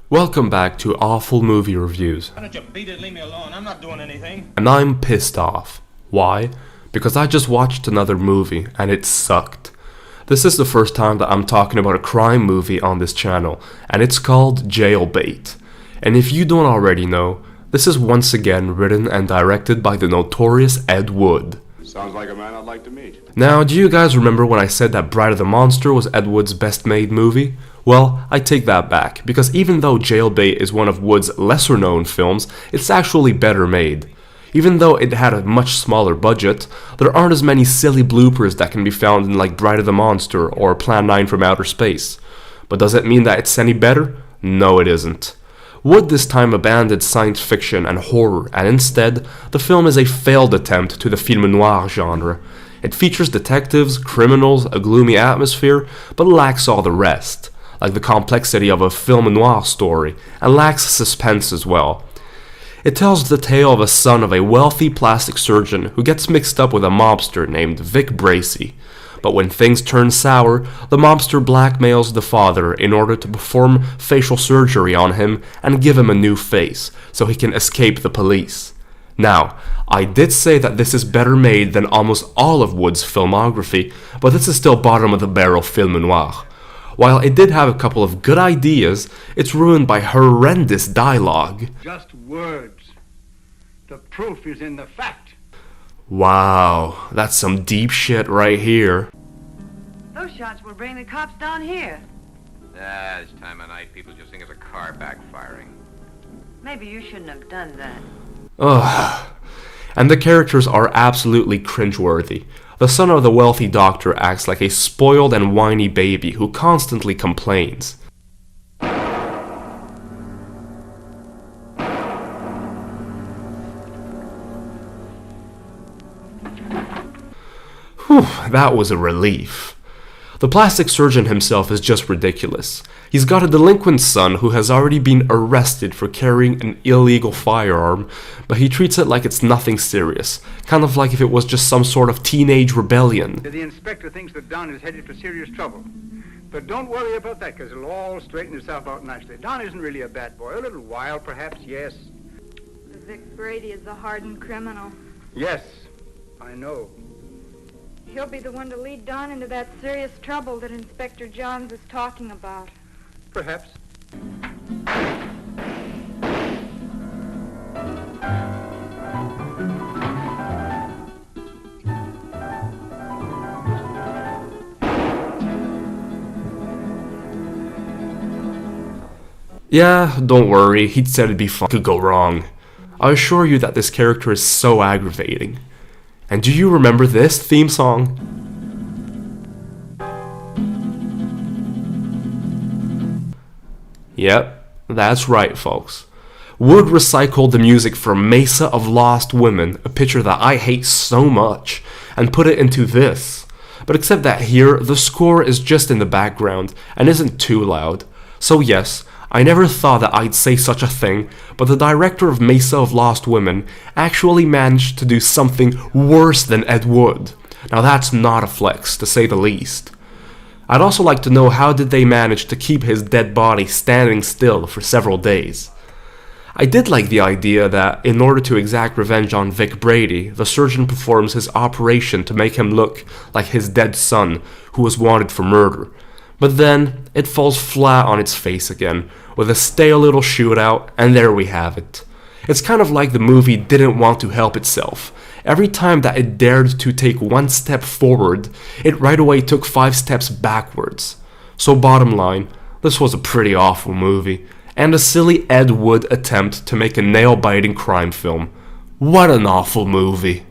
Welcome back to Awful Movie Reviews. Why don't you beat it, leave me alone? I'm not doing anything. And I'm pissed off. Why? Because I just watched another movie and it sucked. This is the first time that I'm talking about a crime movie on this channel, and it's called Jailbait. And if you don't already know, this is once again written and directed by the notorious Ed Wood. Sounds like a man I'd like to meet. Now, do you guys remember when I said that Bride of the Monster was Ed Wood's best made movie? Well, I take that back, because even though Jailbait is one of Wood's lesser known films, it's actually better made. Even though it had a much smaller budget, there aren't as many silly bloopers that can be found in like Bride of the Monster or Plan 9 from Outer Space. But does it mean that it's any better? No, it isn't. Wood this time abandoned science fiction and horror, and instead, the film is a failed attempt to the film noir genre. It features detectives, criminals, a gloomy atmosphere, but lacks all the rest, like the complexity of a film noir story, and lacks suspense as well. It tells the tale of a son of a wealthy plastic surgeon who gets mixed up with a mobster named Vic Bracey. But when things turn sour, the mobster blackmails the father in order to perform facial surgery on him and give him a new face, so he can escape the police. Now, I did say that this is better made than almost all of Wood's filmography, but this is still bottom of the barrel film noir. While it did have a couple of good ideas, it's ruined by horrendous dialogue. Just words. The proof is in the fact. Wow, that's some deep shit right here. Those shots will bring the cops down here. This time of night, people just think it's a car backfiring. Maybe you shouldn't have done that. Ugh. And the characters are absolutely cringeworthy. The son of the wealthy doctor acts like a spoiled and whiny baby who constantly complains. Whew, that was a relief. The plastic surgeon himself is just ridiculous. He's got a delinquent son who has already been arrested for carrying an illegal firearm, but he treats it like it's nothing serious, kind of like if it was just some sort of teenage rebellion. The inspector thinks that Don is headed for serious trouble. But don't worry about that, because it'll all straighten itself out nicely. Don isn't really a bad boy. A little wild, perhaps, yes. Vic Brady is a hardened criminal. Yes, I know. He'll be the one to lead Don into that serious trouble that Inspector Johns is talking about. Perhaps. Yeah, don't worry, he'd said it'd be fun. Could go wrong. I assure you that this character is so aggravating. And do you remember this theme song? Yep, that's right, folks. Wood recycled the music from Mesa of Lost Women, a picture that I hate so much, and put it into this. But except that here, the score is just in the background and isn't too loud. So yes, I never thought that I'd say such a thing, but the director of Mesa of Lost Women actually managed to do something worse than Ed Wood. Now that's not a flex, to say the least. I'd also like to know how did they manage to keep his dead body standing still for several days. I did like the idea that, in order to exact revenge on Vic Brady, the surgeon performs his operation to make him look like his dead son, who was wanted for murder. But then, it falls flat on its face again, with a stale little shootout, and there we have it. It's kind of like the movie didn't want to help itself. Every time that it dared to take one step forward, it right away took 5 steps backwards. So bottom line, this was a pretty awful movie, and a silly Ed Wood attempt to make a nail-biting crime film. What an awful movie.